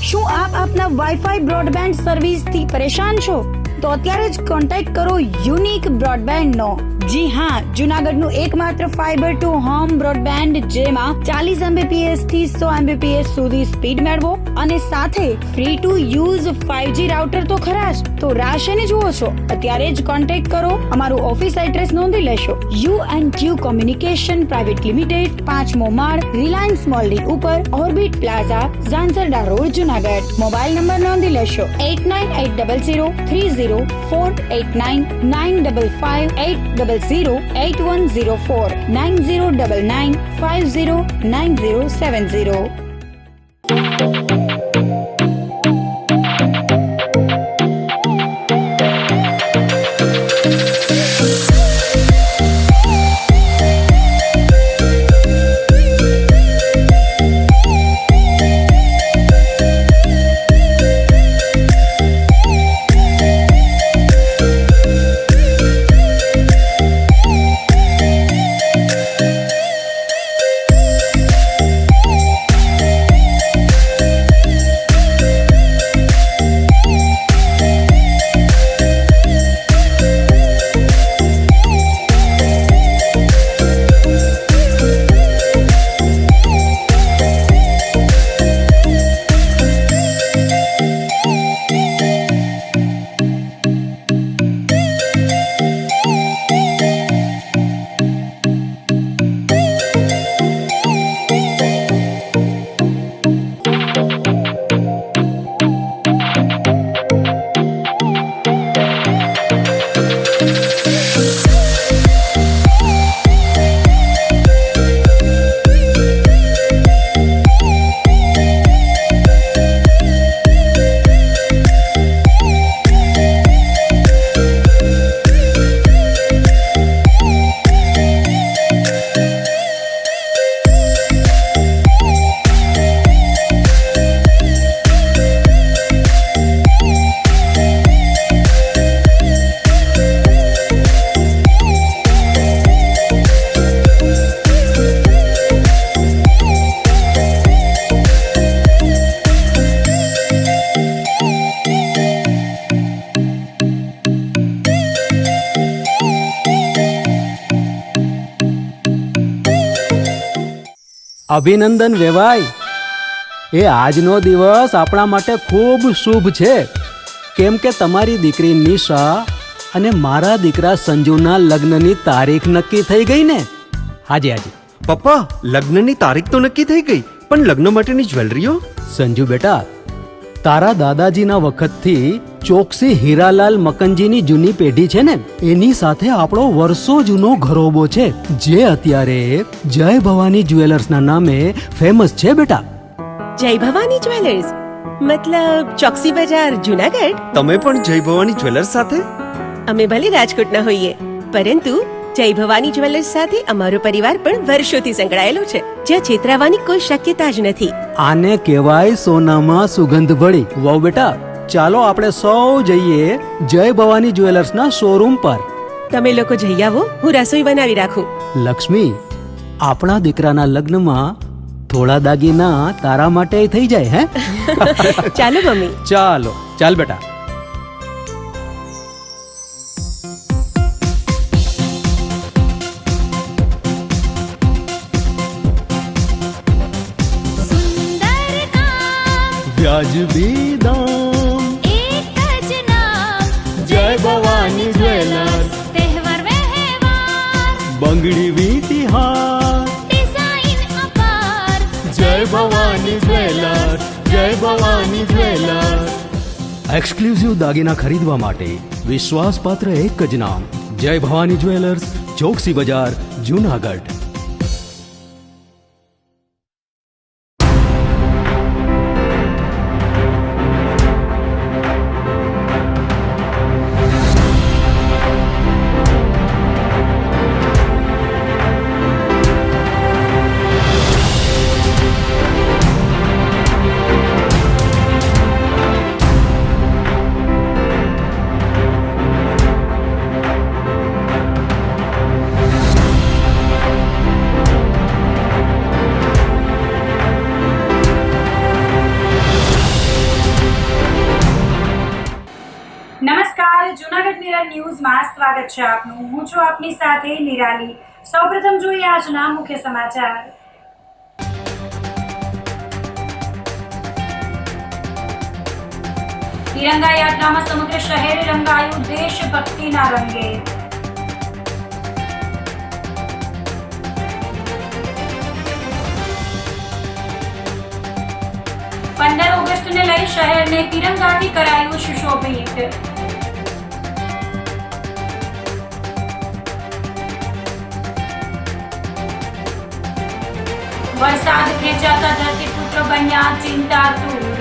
શું આપ આપના વાઈફાઈ બ્રોડબેન્ડ સર્વિસથી પરેશાન છો? તો અત્યારે જ કોન્ટેક્ટ કરો યુનિક બ્રોડબેન્ડ નો. જી હા, જૂનાગઢનું એકમાત્ર ફાઈબર ટુ હોમ બ્રોડબેન્ડ, જેમાં 40 Mbps થી 100 Mbps સુધી સ્પીડ મેળવો અને સાથે free to use 5G router તો ખરા જ. તો રાહ શેની જુઓ છો? અત્યારે જ કોન્ટેક્ટ કરો. અમારું ઓફિસ એડ્રેસ નોંધી લેશો. U&Q કોમ્યુનિકેશન પ્રાઇવેટ લિમિટેડ, 5મો માળ, રિલાયન્સ મોલની ઉપર, orbit plaza, Zanzarda road, Junagadh. Mobile number નોંધી લેશો 89800304899558008104 9099509070. અભિનંદન વેવાય. એ આજનો દિવસ આપણા માટે ખૂબ શુભ છે, કેમ કે તમારી દીકરી નિશા અને મારા દીકરા સંજુના લગ્નની તારીખ નક્કી થઈ ગઈ ને. હાજી હાજી પપ્પા, લગ્નની તારીખ તો નક્કી થઈ ગઈ, પણ લગ્ન માટેની જ્વેલરીઓ? સંજુ બેટા, તારા દાદાજીના વખતથી ચોકસી હીરાલાલ મકનજીની જૂની પેઢી છે ને, એની સાથે આપણો વર્ષો જૂનો ઘરોબો છે, જે અત્યારે જય ભવાની જ્વેલર્સના નામે ફેમસ છે બેટા. જય ભવાની જ્વેલર્સ મતલબ ચોકસી બજાર, જૂનાગઢ? તમે પણ જય ભવાની જ્વેલર્સ સાથે? અમે ભલે રાજકોટના હોઈએ, પરંતુ જય ભવાની જ્વેલર્સ સાથે અમારો પરિવાર પણ વર્ષોથી સંકળાયેલો છે, જ્યાં છેતરાવાની કોઈ શક્યતા જ નથી. આને કહેવાય સોનામાં સુગંધ ભળી. વાવ બેટા, ચાલો આપણે સૌ જઈએ જય ભવાની જ્વેલર્સના શોરૂમ પર. તમે લોકો જઈ આવો, હું રસોઈ બનાવી રાખું. લક્ષ્મી, આપણા દીકરાના લગ્નમાં થોડા દાગીના તારા માટે થઈ જાય હે? ચાલો મમ્મી. ચાલો ચાલ બેટા. વ્યાજબી દામ, એક જ નામ, જય ભવાની જ્વેલર્સ. તહેવાર વ્યવહાર, બંગડી વીટી હાર, ડિઝાઇન અપાર, જય ભવાની જ્વેલર્સ, જય ભવાની જ્વેલર્સ. એક્સક્લુઝિવ દાગીના ખરીદવા માટે વિશ્વાસપાત્ર એક જ નામ, જય ભવાની જ્વેલર્સ, ચોકસી બજાર, જૂનાગઢ. મિરર ન્યૂઝમાં સ્વાગત છે આપનું. હું છું આપની સાથે નિરાલી. સૌપ્રથમ જોઈએ આજના મુખ્ય સમાચાર. તિરંગા યાત્રામાં સમગ્ર શહેર રંગાયું દેશભક્તિના રંગે. ઓગસ્ટને લઈ શહેરને તિરંગાથી કરાયું સુશોભિત. વરસાદ ખેંચાતા ધરતીપુત્ર બન્યા ચિંતાતુર.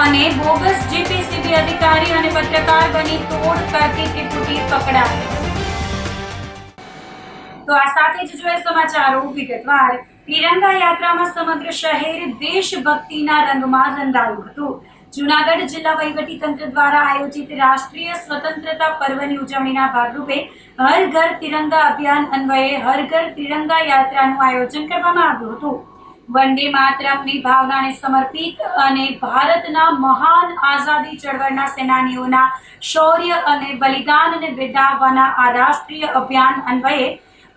અને બોગસ જીપીસીબી અધિકારી અને પત્રકાર બની તોડ કરતી ત્રિપુટી પકડાઈ. તો આ સાથે જ જોઈએ સમાચારો વિગતવાર. તિરંગા યાત્રામાં સમગ્ર શહેર દેશભક્તિના રંગમાં રંગાયું હતું. જૂનાગઢ જિલ્લા વહીવટી તંત્ર દ્વારા આયોજિત રાષ્ટ્રીય સ્વતંત્રતા પર્વની ઉજવણીના ભાગરૂપે હર ઘર તિરંગા અભિયાન અન્વયે હર ઘર તિરંગા યાત્રાનું આયોજન કરવામાં આવ્યું હતું. વંદે માતરમની ભાવનાને સમર્પિત અને ભારતના મહાન આઝાદી ચળવળના સેનાનીઓના શૌર્ય અને બલિદાનને બિરદાવવાના આ રાષ્ટ્રીય અભિયાન અન્વયે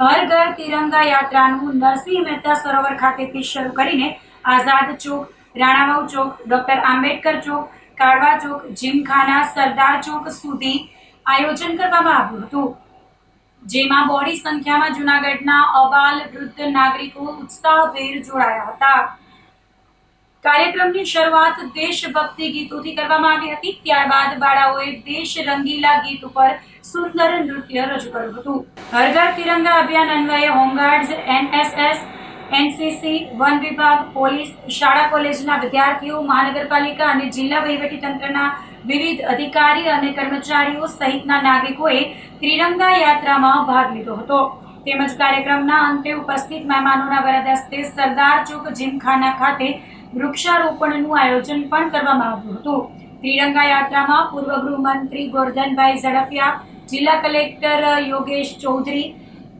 હર ઘર તિરંગા યાત્રાનું નરસિંહ મહેતા સરોવર ખાતેથી શરૂ કરીને આઝાદ ચોક, રાણાવાવ ચોક, ડોક્ટર આંબેડકર ચોક, કાળવા ચોક, જીમખાના, સરદાર ચોક સુધી આયોજન કરવામાં આવ્યું હતું. જેમાં બહોળી સંખ્યામાં જૂનાગઢના અબાલ વૃદ્ધ નાગરિકો ઉત્સાહભેર જોડાયા હતા. કાર્યક્રમની શરૂઆત દેશભક્તિ ગીતોથી કરવામાં આવી હતી. ત્યારબાદ બાળાઓએ દેશ રંગીલા ગીત ઉપર સુંદર નૃત્ય રજૂ કર્યું હતું. હર ઘર તિરંગા અભિયાન અન્વયે હોમગાર્ડ્સ, એનએસએસ, એનસીસી, વન વિભાગ, પોલીસ, શાળા કોલેજના વિદ્યાર્થીઓ, મહાનગરપાલિકા અને જિલ્લા વહીવટી તંત્રના વિવિધ અધિકારી અને કર્મચારીઓ સહિતના નાગરિકોએ ત્રિરંગા યાત્રામાં ભાગ લીધો હતો. તેમજ કાર્યક્રમના અંતે ઉપસ્થિત મહેમાનોના વરદ હસ્તે સરદાર ચોક જીમખાના ખાતે વૃક્ષારોપણનું આયોજન પણ કરવામાં આવ્યું હતું. ત્રિરંગા યાત્રામાં પૂર્વ ગૃહમંત્રી ગોરધનભાઈ ઝડફિયા, જિલ્લા કલેક્ટર યોગેશ ચૌધરી,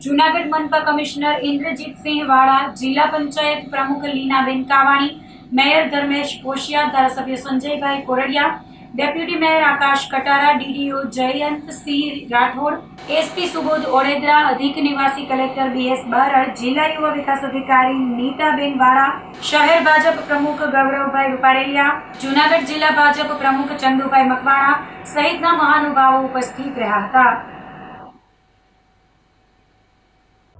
જૂનાગઢ મનપા કમિશનર ઇન્દ્રજીતસિંહ વાળા, જિલ્લા પંચાયત પ્રમુખ લીનાબેન કાવાણી, મેયર ધર્મેશ કોશિયા, ધારાસભ્ય સંજયભાઈ કોરડિયા, ડેપ્યુટી મેયર આકાશ કટારા, ડીડીઓ જયંતસિંહ રાઠોડ, એસપી સુબોધ ઓડેદરા, અધિક નિવાસી કલેક્ટર બીએસ બારડ, જિલ્લા યુવા વિકાસ અધિકારી નીતાબેન વાળા, શહેર ભાજપ પ્રમુખ ગૌરવભાઈ રૂપારેલિયા, જૂનાગઢ જિલ્લા ભાજપ પ્રમુખ ચંદુભાઈ મકવાણા સહિતના મહાનુભાવો ઉપસ્થિત રહ્યા હતા.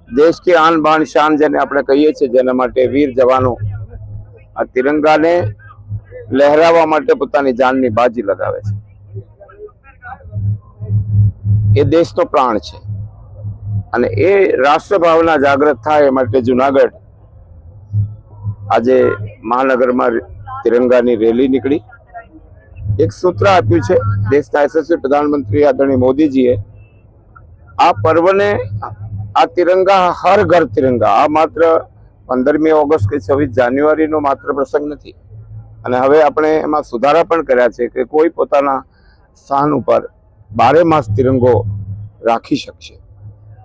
દેશ की आन बान शान જેને આપણે કહીએ છીએ, જેના માટે વીર જવાનો આ તિરંગાને લહેરાવવા માટે પોતાની જાનની બાજી લગાવે છે. એ દેશનો પ્રાણ છે અને એ રાષ્ટ્ર ભાવના જાગૃત થાય એ માટે જુનાગઢ આજે મહાનગરમાં તિરંગાની રેલી નીકળી. એક સૂત્ર આપ્યું છે દેશના યશસ્વી પ્રધાનમંત્રી આદરણીય મોદીજીએ. આ પર્વને, આ તિરંગા હર ઘર તિરંગા, આ માત્ર 15મી ઓગસ્ટ કે 26 જાન્યુઆરીનો માત્ર પ્રસંગ નથી. અને હવે આપણે એમાં સુધારા પણ કર્યા છે કે કોઈ પોતાના સ્થાન ઉપર 12 માસ તિરંગો રાખી શકશે.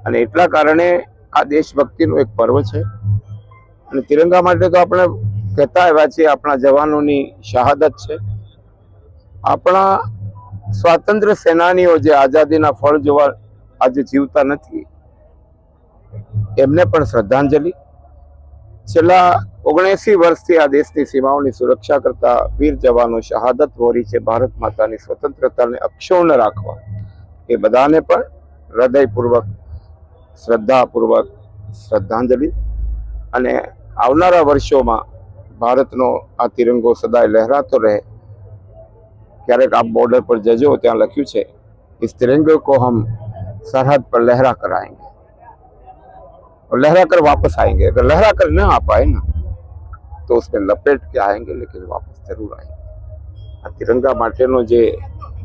અને એટલા કારણે આ દેશભક્તિનું એક પર્વ છે. અને તિરંગા માટે તો આપણે કહેતા આવ્યા છીએ, આપણા જવાનોની શહાદત છે. આપણા સ્વાતંત્ર્ય સેનાનીઓ જે આઝાદીના ફળ જોવા આજે જીવતા નથી, એમને પણ શ્રદ્ધાંજલિ. છેલ્લા 79 વર્ષથી આ દેશની સીમાઓની સુરક્ષા કરતા વીર જવાનો શહાદત વહોરી છે. ભારત માતાની સ્વતંત્રતાને અક્ષુણ્ણ રાખવા એ બધાને પણ હૃદયપૂર્વક, શ્રદ્ધાપૂર્વક શ્રદ્ધાંજલિ. અને આવનારા વર્ષોમાં ભારતનો આ તિરંગો સદાય લહેરાતો રહે. ક્યારેક આપ બોર્ડર પર જજો, ત્યાં લખ્યું છે, इस तिरंगे को हम सरहद पर लहरा कर आएंगे और लहरा कर वापस आएंगे. अगर लहरा कर न आ पाए ना तो उसमें लपेट के आएंगे, लेकिन वापस जरूर आएंगे. આ તિરંગા માટેનો જે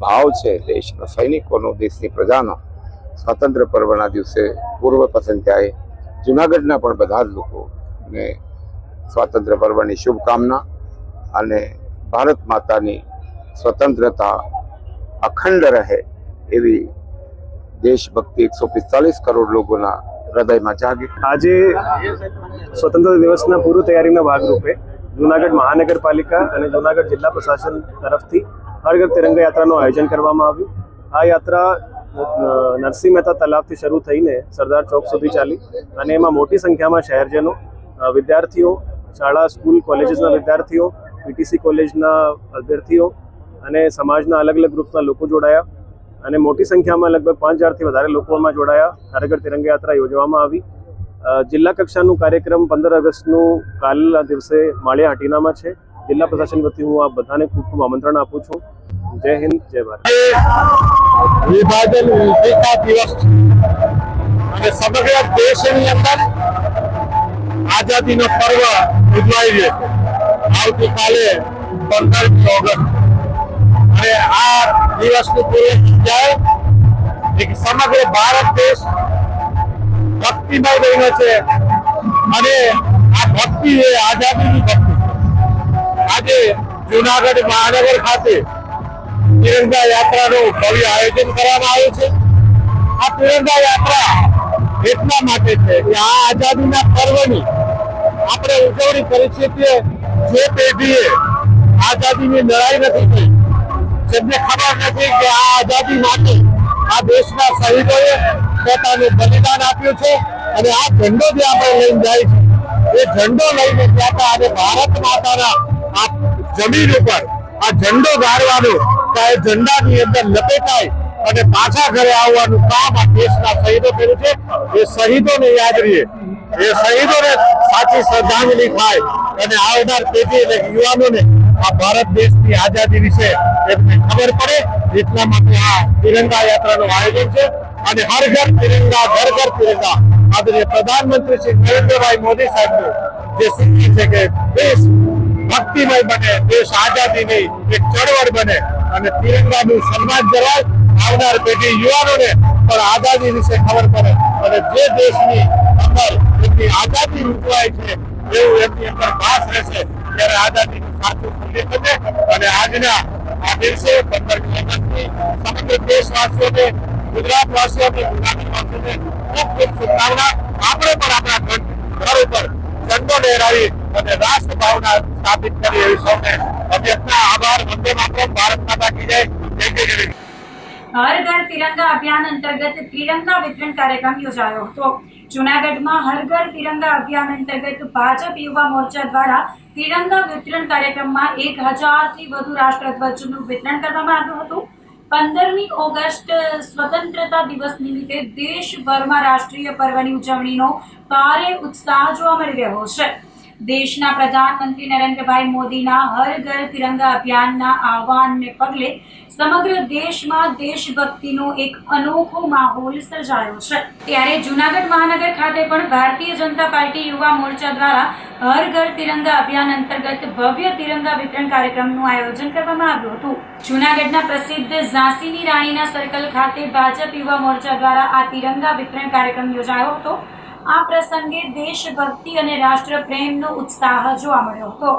ભાવ છે દેશના સૈનિકોનો, દેશની પ્રજાનો, સ્વાતંત્ર્ય પર્વના દિવસે પૂર્વ પસંત્યાએ જૂનાગઢના પણ બધા જ લોકોને સ્વાતંત્ર્ય પર્વની શુભકામના. અને ભારત માતાની સ્વતંત્રતા અખંડ રહે એવી દેશભક્તિ 145 કરોડ લોકોના હૃદયમાં જાગી. આજે સ્વતંત્ર દિવસના પૂર્વ તૈયારીના ભાગરૂપે જૂનાગઢ મહાનગરપાલિકા અને જૂનાગઢ જિલ્લા પ્રશાસન તરફથી હર ઘર તિરંગા યાત્રાનું આયોજન કરવામાં આવ્યું. આ યાત્રા નરસિંહ મહેતા તલાવથી શરૂ થઈને સરદાર ચોક સુધી ચાલી અને એમાં મોટી સંખ્યામાં શહેરજનો, વિદ્યાર્થીઓ, શાળા સ્કૂલ કોલેજીસના વિદ્યાર્થીઓ, પીટીસી કોલેજના વિદ્યાર્થીઓ અને સમાજના અલગ અલગ ગ્રુપના લોકો જોડાયા અને મોટી સંખ્યામાં લગભગ 5000થી વધારે લોકોમાં જોડાયા. હર ઘર તિરંગા યાત્રા યોજવામાં આવી. જિલ્લા કક્ષાનું કાર્યક્રમ 15 ઓગસ્ટનું કાલના દિવસે માળિયા હટીનામાં છે. જિલ્લા પ્રશાસન વતી હું આ બધાને ખૂબ ખૂબ આમંત્રણ આપું છું. જય હિન્દ, જય ભારત. વિભાજન વિજેતા દિવસ અને સમગ્ર દેશની અંદર આઝાદીનો પર્વ ઉજવાઈ રહ્યો છે. આવતીકાલે 15મી ઓગસ્ટ અને આ દિવસની પૂર્વ જાય સમગ્ર ભારત દેશ ભક્તિમય બન્યો છે અને આ ભક્તિ એ આઝાદીની ભક્તિ. આજે જૂનાગઢ મહાનગર ખાતે તિરંગા યાત્રાનું ભવ્ય આયોજન કરવામાં આવ્યું છે. આ તિરંગા યાત્રા એટલા માટે છે કે આ આઝાદીના પર્વની આપણે ઉજવણી કરી છે કે જે પેઢીએ આઝાદીની લડાઈ નથી થઈ, જેમને ખબર નથી કે આ આઝાદી માટે આ દેશના શહીદોએ પોતાનું બલિદાન આપ્યું છે અને આ ઝંડો જે આપણે લઈને જાય છે એ ઝંડો લઈને ત્યાં આજે ભારત માતાના આ જમીન ઉપર આ ઝંડો ગાળવાનું કે એ ઝંડાની અંદર લપેટાય અને પાછા ઘરે આવવાનું કામ આ દેશના શહીદો કર્યું છે. એ શહીદોને યાદ રહીએ, એ શહીદોને સાચી શ્રદ્ધાંજલિ થાય અને આવનાર પેઢી અને યુવાનોને આ ભારત દેશની આઝાદી વિશે એમને ખબર પડે એટલા માટે આ તિરંગા યાત્રાનું આયોજન છે. અને હર ઘર તિરંગા, ઘર ઘર તિરંગા આદરણીય પ્રધાનમંત્રી શ્રી નરેન્દ્રભાઈ મોદી સાહેબનું જે સૂચન છે કે દેશ ભક્તિમય બને, દેશ આઝાદીની એક ચળવળ બને અને તિરંગાનું સન્માન જળવાય. આવનાર પેઢી યુવાનોને પણ આઝાદી વિશે ખબર પડે અને જે દેશની અંદર એમની આઝાદી ઉજવાય છે એવું એમની અંદર ભાસ રહેશે ત્યારે આઝાદીનું સાચું મૂલ્ય બને. અને આજના આ દિવસે 15મી ઓગસ્ટની સમગ્ર દેશવાસીઓને, ગુજરાતવાસીઓને, જૂનાગઢવાસીઓને ખૂબ ખૂબ શુભકામના. આપણે પણ આપણા ઘર ઉપર ઝંડો લહેરાવી અને રાષ્ટ્ર ભાવના સ્થાપિત કરી એવી સૌને અભ્યર્થના. આભાર. વંદે માતરમ. ભારત માતા કી જય. જય જય ગણેશ. હર ઘર તિરંગા અભિયાન અંતર્ગત તિરંગા વિતરણ કાર્યક્રમ યોજાયો હતો. જૂનાગઢમાં હર ઘર તિરંગા અભિયાન અંતર્ગત ભાજપ યુવા મોરચા દ્વારા તિરંગા વિતરણ કાર્યક્રમમાં 1000થી વધુ રાષ્ટ્રધ્વજનું વિતરણ કરવામાં આવ્યું હતું. 15મી ઓગસ્ટ સ્વતંત્રતા દિવસ નિમિત્તે દેશભરમાં રાષ્ટ્રીય પર્વની ઉજવણીનો ભારે ઉત્સાહ જોવા મળી રહ્યો છે. દેશના પ્રધાનમંત્રી નરેન્દ્રભાઈ મોદીના હર ઘર તિરંગા અભિયાનના આહવાનને પગલે સમગ્ર દેશમાં દેશભક્તિનો એક અનોખો માહોલ સર્જાયો છે. ત્યારે જૂનાગઢ મહાનગર ખાતે પણ ભારતીય જનતા પાર્ટી યુવા મોરચા દ્વારા હર ઘર તિરંગા અભિયાન અંતર્ગત ભવ્ય તિરંગા વિતરણ કાર્યક્રમનું આયોજન કરવામાં આવ્યું હતું. જૂનાગઢના પ્રસિદ્ધ ઝાંસીની રાણીના સર્કલ ખાતે ભાજપ યુવા મોરચા દ્વારા આ તિરંગા વિતરણ કાર્યક્રમ યોજાયો હતો. આ પ્રસંગે દેશભક્તિ અને રાષ્ટ્ર પ્રેમનો ઉત્સાહ જોવા મળ્યો હતો.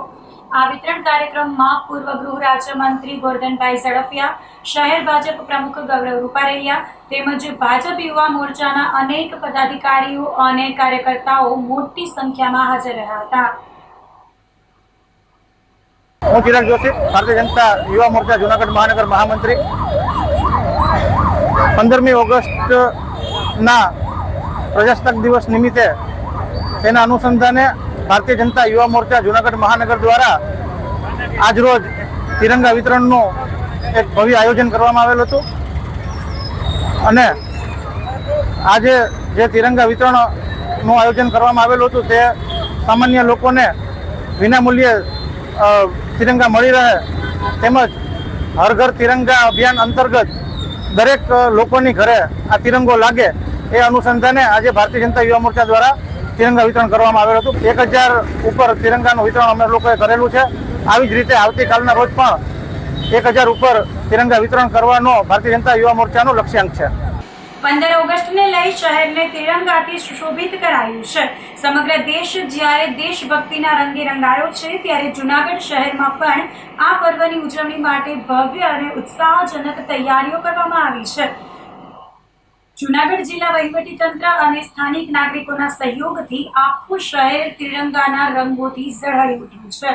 આ વિતરણ કાર્યક્રમમાં પૂર્વ ગૃહ રાજ્યમંત્રી ગોરધનભાઈ ઝડફિયા, શહેર ભાજપ પ્રમુખ ગૌરવ રૂપારેલિયા તેમજ ભાજપ યુવા મોરચાના અનેક પદાધિકારીઓ અને કાર્યકર્તાઓ મોટી સંખ્યામાં હાજર રહ્યા હતા. હું ચિરાગ જોશી, ભારતીય જનતા યુવા મોરચા જૂનાગઢ મહાનગર મહામંત્રી. 15મી ઓગસ્ટના પ્રજાસત્તાક દિવસ નિમિત્તે તેના અનુસંધાને ભારતીય જનતા યુવા મોરચા જૂનાગઢ મહાનગર દ્વારા આજરોજ તિરંગા વિતરણનું એક ભવ્ય આયોજન કરવામાં આવેલું હતું. અને આજે જે તિરંગા વિતરણનું આયોજન કરવામાં આવેલું હતું તે સામાન્ય લોકોને વિનામૂલ્યે તિરંગા મળી રહે તેમજ હર ઘર તિરંગા અભિયાન અંતર્ગત દરેક લોકોની ઘરે આ તિરંગો લાગે એ અનુસંધાને આજે ભારતીય જનતા યુવા મોરચા દ્વારા તિરંગા વિતરણ કરવામાં આવેલું હતું. 1000 ઉપર તિરંગાનું વિતરણ અમે લોકોએ કરેલું છે. આવી જ રીતે આવતીકાલના રોજ પણ 1000 ઉપર તિરંગા વિતરણ કરવાનો ભારતીય જનતા યુવા મોરચાનો લક્ષ્યાંક છે. 15 ઓગસ્ટને લઈ શહેરને તિરંગાથી સુશોભિત કરાયું છે. સમગ્ર દેશ જ્યારે દેશભક્તિના રંગે રંગાયો છે ત્યારે જૂનાગઢ શહેરમાં પણ આ પર્વની ઉજવણી માટે ભવ્ય અને ઉત્સાહજનક તૈયારીઓ કરવામાં આવી છે. જૂનાગઢ જિલ્લા વહીવટીતંત્ર અને સ્થાનિક નાગરિકોના સહયોગથી આખું શહેર ત્રિરંગાના રંગોથી ઝળહળી ઉઠ્યું છે.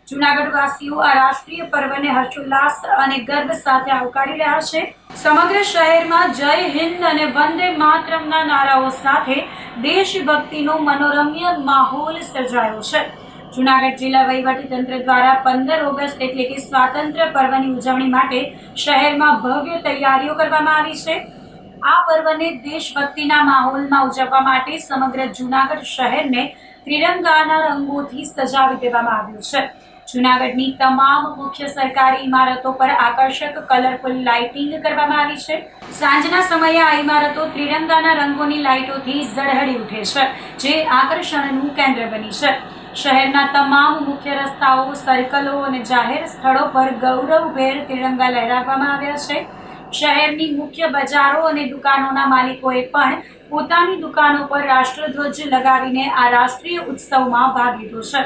જૂનાગઢ વાસીઓ આ રાષ્ટ્રીય પર્વને હર્ષોલ્લાસ અને ગર્વ સાથે આવકારી રહ્યા છે. સમગ્ર શહેરમાં જય હિન્દ અને વંદે માતરમના નારાઓ સાથે દેશભક્તિનો મનોરમ્ય માહોલ સર્જાયો છે. જૂનાગઢ જિલ્લા વહીવટીતંત્ર દ્વારા 15 ઓગસ્ટ એટલે કે સ્વાતંત્ર્ય પર્વની ઉજવણી માટે શહેરમાં ભવ્ય તૈયારીઓ કરવામાં આવી છે. આ પર્વને દેશભક્તિના માહોલમાં ઉજવવા માટે સમગ્ર જૂનાગઢ શહેરને ત્રિરંગાના રંગોથી સજાવી દેવામાં આવ્યું છે. જૂનાગઢની તમામ મુખ્ય સરકારી ઇમારતો પર આકર્ષક કલરફુલ લાઇટિંગ કરવામાં આવી છે. સાંજના સમયે આ ઇમારતો ત્રિરંગાના રંગોની લાઇટોથી ઝળહળી ઉઠે છે, જે આકર્ષણનું કેન્દ્ર બની છે. શહેરના તમામ મુખ્ય રસ્તાઓ, સર્કલો અને જાહેર સ્થળો પર ગૌરવભેર તિરંગા લહેરાવવામાં આવ્યા છે. શહેરની મુખ્ય બજારો અને દુકાનોના માલિકોએ પણ પોતાની દુકાનો પર રાષ્ટ્રધ્વજ લગાવીને આ રાષ્ટ્રીય ઉત્સવમાં ભાગ લીધો છે.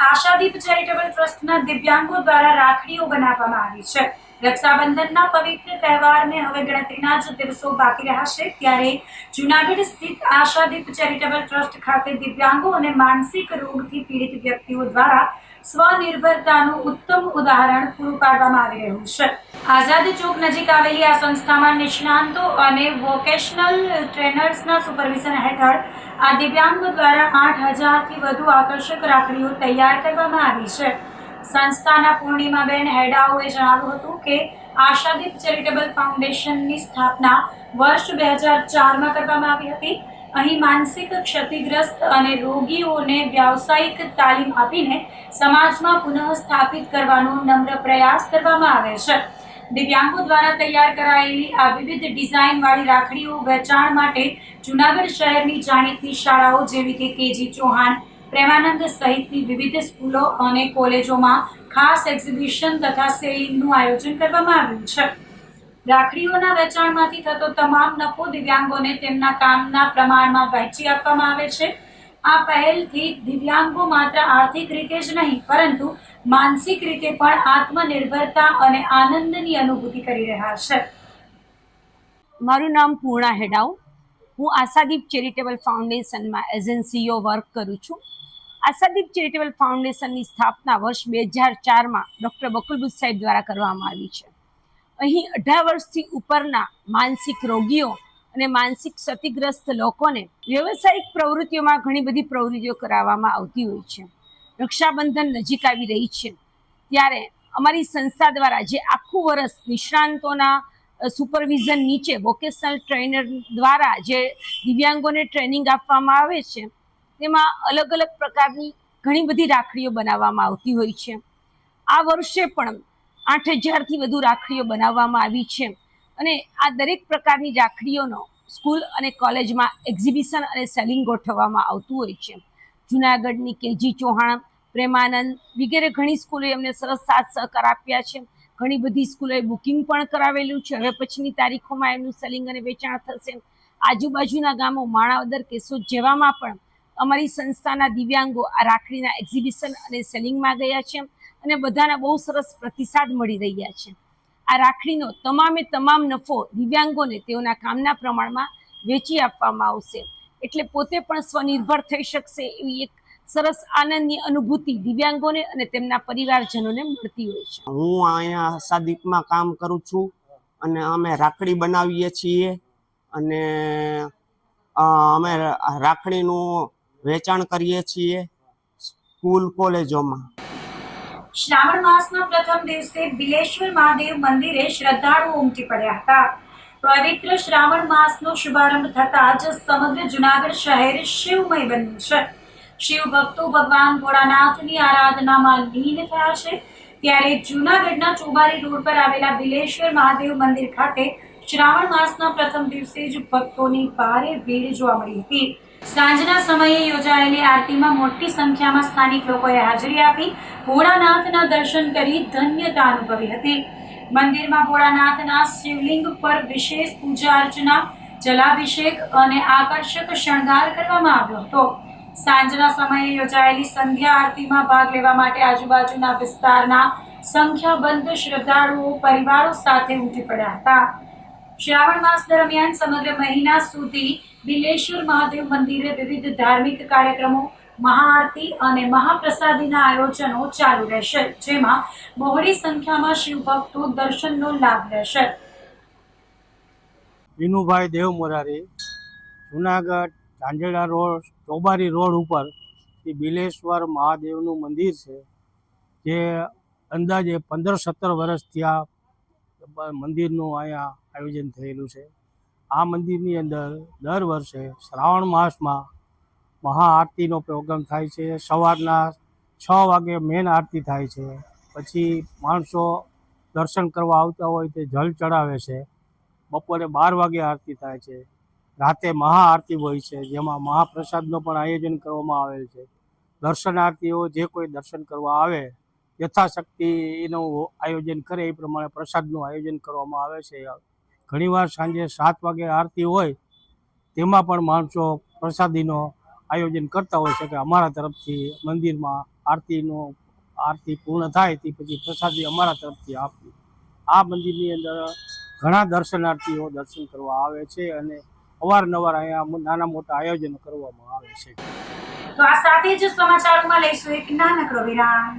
આશાદીપ ચેરિટેબલ ટ્રસ્ટના દિવ્યાંગો દ્વારા રાખડીઓ બનાવવામાં આવી છે. રક્ષાબંધનના પવિત્ર તહેવારને હવે ગણતરીના જ દિવસો બાકી રહ્યા છે, ત્યારે જૂનાગઢ સ્થિત આશાદીપ ચેરિટેબલ ટ્રસ્ટ ખાતે દિવ્યાંગો અને માનસિક રોગથી પીડિત વ્યક્તિઓ દ્વારા સ્વનિર્ભરતાનું ઉત્તમ ઉદાહરણ પૂરું પાડવામાં આવી રહ્યું છે. આઝાદ ચોક નજીક આવેલી આ સંસ્થામાં નિષ્ણાંતો અને વોકેશનલ ટ્રેનર્સના સુપરવિઝન હેઠળ આ દિવ્યાંગો દ્વારા 8000થી વધુ આકર્ષક રાખડીઓ તૈયાર કરવામાં આવી છે. સંસ્થાના પૂર્ણિમાબેન હેડાઓએ જણાવ્યું હતું કે આશાદીપ ચેરિટેબલ ફાઉન્ડેશનની સ્થાપના વર્ષ 2004માં કરવામાં આવી હતી. અહીં માનસિક ક્ષતિગ્રસ્ત અને રોગીઓને વ્યાવસાયિક તાલીમ આપીને સમાજમાં પુનઃ સ્થાપિત કરવાનો નમ્ર પ્રયાસ કરવામાં આવે છે. દિવ્યાંગો દ્વારા તૈયાર કરાયેલી આ વિવિધ ડિઝાઇનવાળી રાખડીઓ વેચાણ માટે જૂનાગઢ શહેરની જાણીતી શાળાઓ જેવી કે કેજી ચૌહાણ, પ્રેમાનંદ સહિતની વિવિધ સ્કૂલો અને કોલેજોમાં ખાસ એક્ઝિબિશન તથા સેલિંગનું આયોજન કરવામાં આવ્યું છે. રાખડીઓના વેચાણમાંથી થતો તમામ નફો દિવ્યાંગોને તેમના કામના પ્રમાણમાં વહેંચી આપવામાં આવે છે. આ પહેલથી દિવ્યાંગો માત્ર આર્થિક રીતે જ નહીં પરંતુ માનસિક રીતે પણ આત્મનિર્ભરતા અને આનંદની અનુભૂતિ કરી રહ્યા છે. મારું નામ પૂર્ણા હેડાઉ. હું આશાદીપ ચેરિટેબલ ફાઉન્ડેશનમાં એઝ એન CEO વર્ક કરું છું. આશાદીપ ચેરિટેબલ ફાઉન્ડેશનની સ્થાપના વર્ષ 2004માં ડૉક્ટર બકુલ સાહેબ દ્વારા કરવામાં આવી છે. અહીં 18 વર્ષથી ઉપરના માનસિક રોગીઓ અને માનસિક ક્ષતિગ્રસ્ત લોકોને વ્યવસાયિક પ્રવૃત્તિઓમાં ઘણી બધી પ્રવૃત્તિઓ કરાવવામાં આવતી હોય છે. રક્ષાબંધન નજીક આવી રહી છે ત્યારે અમારી સંસ્થા દ્વારા જે આખું વર્ષ નિષ્ણાંતોના સુપરવિઝન નીચે વોકેશનલ ટ્રેનર દ્વારા જે દિવ્યાંગોને ટ્રેનિંગ આપવામાં આવે છે તેમાં અલગ અલગ પ્રકારની ઘણી બધી રાખડીઓ બનાવવામાં આવતી હોય છે. આ વર્ષે પણ 8000થી વધુ રાખડીઓ બનાવવામાં આવી છે અને આ દરેક પ્રકારની રાખડીઓનો સ્કૂલ અને કોલેજમાં એક્ઝિબિશન અને સેલિંગ ગોઠવવામાં આવતું હોય છે. જૂનાગઢની કેજી ચૌહાણ, પ્રેમાનંદ વગેરે ઘણી સ્કૂલોએ અમને સરસ સાથ સહકાર આપ્યા છે. ઘણી બધી સ્કૂલોએ બુકિંગ પણ કરાવેલું છે. હવે પછીની તારીખોમાં એમનું સેલિંગ અને વેચાણ થશે. આજુબાજુના ગામો માણાવદર, કેશોદ જેવામાં પણ અમારી સંસ્થાના દિવ્યાંગો આ રાખડીના એક્ઝિબિશન અને સેલિંગમાં ગયા છે અને બધાના બહુ સરસ પ્રતિસાદ મળી રહ્યા છે. આ રાખડીનો તમામ નફો દિવ્યાંગોને તેઓના કામના પ્રમાણમાં વેચી આપવામાં આવશે, એટલે પોતે પણ સ્વનિર્ભર થઈ શકશે એવી એક સરસ આનંદની અનુભૂતિ દિવ્યાંગોને અને તેમના પરિવારજનોને મળતી હોય છે. હું અહીંયા આશાદીપમાં કામ કરું છું અને અમે રાખડી બનાવીએ છીએ અને અમે રાખડીનું વેચાણ કરીએ છીએ સ્કૂલ કોલેજોમાં. શ્રાવણ માસના પ્રથમ દિવસે બિલેશ્વર મહાદેવ મંદિરે શ્રદ્ધાળુઓ ઉમટી પડ્યા હતા. પવિત્ર શ્રાવણ માસનો શુભારંભ થતા જ સમગ્ર જૂનાગઢ શહેર શિવમય બન્યું છે. શિવ ભક્તો ભગવાન ભોળાનાથની આરાધનામાં લીન થયા છે. ત્યારે જૂનાગઢના ચોબારી રોડ પર આવેલા બિલેશ્વર મહાદેવ મંદિર ખાતે શ્રાવણ માસના પ્રથમ દિવસે જ ભક્તોની ભારે ભીડ જોવા મળી હતી. સાંજના સમયે યોજાયેલી આરતીમાં મોટી સંખ્યામાં સ્થાનિક લોકોએ હાજરી આપી ભોળાનાથના દર્શન કરી ધન્યતા અનુભવી હતી. મંદિરમાં ભોળાનાથના શિવલિંગ પર વિશેષ પૂજા અર્ચના, જલાભિષેક અને આકર્ષક શણગાર કરવામાં આવ્યો હતો. સાંજના સમયે યોજાયેલી સંધ્યા આરતીમાં ભાગ લેવા માટે આજુબાજુના વિસ્તારના સંખ્યાબંધ શ્રદ્ધાળુઓ પરિવારો સાથે ઉમટી પડ્યા હતા. શ્રાવણ માસ દરમિયાન સમગ્ર મહિના સુધી બિલેશ્વર મહાદેવ મંદિરે વિવિધ ધાર્મિક કાર્યક્રમો, મહાઆરતી અને મહાપ્રસાદીના આયોજનો ચાલુ રહેશે, જેમાં બહોળી સંખ્યામાં શિવભક્તો દર્શનનો લાભ લેશે. વિનુભાઈ દેવ મોરારી, જુનાગઢ ઝાંઝેડા રોડ, ચોબારી રોડ ઉપર બિલેશ્વર મહાદેવનું મંદિર છે, જે અંદાજે 15-17 વર્ષથી આ મંદિરનું અહીંયા આયોજન થયેલું છે. આ મંદિરની અંદર દર વર્ષે શ્રાવણ માસમાં મહાઆરતીનો પ્રોગ્રામ થાય છે. સવારના 6 વાગે મેન આરતી થાય છે. પછી માણસો દર્શન કરવા આવતા હોય તે જલ ચડાવે છે. બપોરે 12 વાગે આરતી થાય છે. રાતે મહાઆરતી હોય છે, જેમાં મહાપ્રસાદનો પણ આયોજન કરવામાં આવેલ છે. દર્શનાર્થીઓ જે કોઈ દર્શન કરવા આવે યથાશક્તિ એનું આયોજન કરે એ પ્રમાણે પ્રસાદનું આયોજન કરવામાં આવે છે. ઘણીવાર સાંજે 7 વાગે આરતી હોય તેમાં પણ માણસો પ્રસાદીનો આયોજન કરતા હોય છે કે અમારા તરફથી મંદિરમાં આરતી પૂર્ણ થાય તે પછી પ્રસાદી અમારા તરફથી આપવી. આ મંદિરની અંદર ઘણા દર્શનાર્થીઓ દર્શન કરવા આવે છે અને અવારનવાર અહીંયા નાના મોટા આયોજનો કરવામાં આવે છે. તો આ સાથે જ સમાચારોમાં લઈશું એક નાનકડો વિરામ.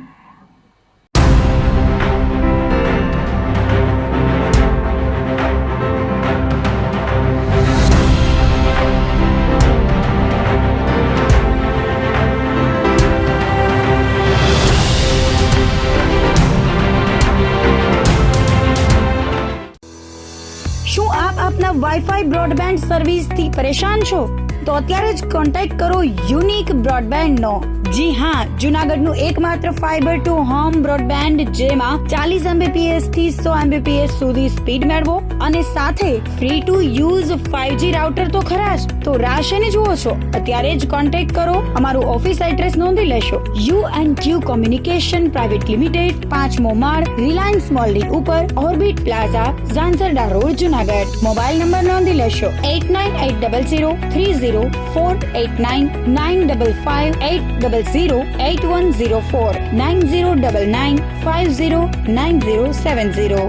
શું આપ આપના વાઈફાઈ બ્રોડબેન્ડ સર્વિસથી પરેશાન છો? તો અત્યારે જ કોન્ટેક્ટ કરો યુનિક બ્રોડબેન્ડ નો. જી હા, જૂનાગઢનું એકમાત્ર ફાઈબર ટુ હોમ બ્રોડબેન્ડ, જેમાં 40 Mbps થી 100 Mbps સુધી સ્પીડ મેળવો અને સાથે free to use 5G router તો ખરા જ. તો રાહ શેની જુઓ છો? અત્યારે જ કોન્ટેક્ટ કરો. અમારું ઓફિસ એડ્રેસ નોંધી લેશો. U&Q કોમ્યુનિકેશન પ્રાઇવેટ લિમિટેડ, 5મો માળ, રિલાયન્સ મોલની ઉપર, orbit plaza, Zanzarda road, Junagadh. Mobile number નોંધી લેશો 8980030489 955-800-8104 9099509070.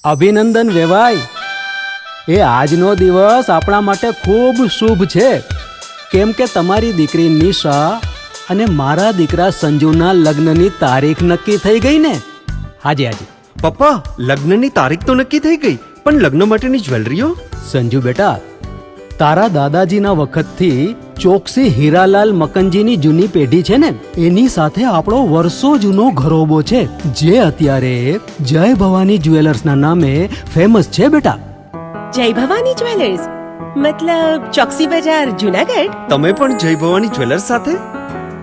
અભિનંદન વેવાઈ. એ આજનો દિવસ આપણા માટે ખૂબ શુભ છે, કેમ કે તમારી દીકરી નિશા અને મારા દીકરા સંજુના લગ્નની તારીખ નક્કી થઈ ગઈ ને. હાજી હાજી. પપ્પા, લગ્નની તારીખ તો નક્કી થઈ ગઈ, પણ લગ્ન માટેની જ્વેલરીઓ? સંજુ બેટા, તારા દાદાજીના વખતથી ચોકસી હીરાલાલ મકનજીની જૂની પેઢી છે ને, એની સાથે આપણો વર્ષો જૂનો ઘરોબો છે, જે અત્યારે જય ભવાની જ્વેલર્સના નામે ફેમસ છે બેટા. જય ભવાની જ્વેલર્સ મતલબ ચોકસી બજાર જુનાગઢ? તમે પણ જય ભવાની જ્વેલર્સ સાથે?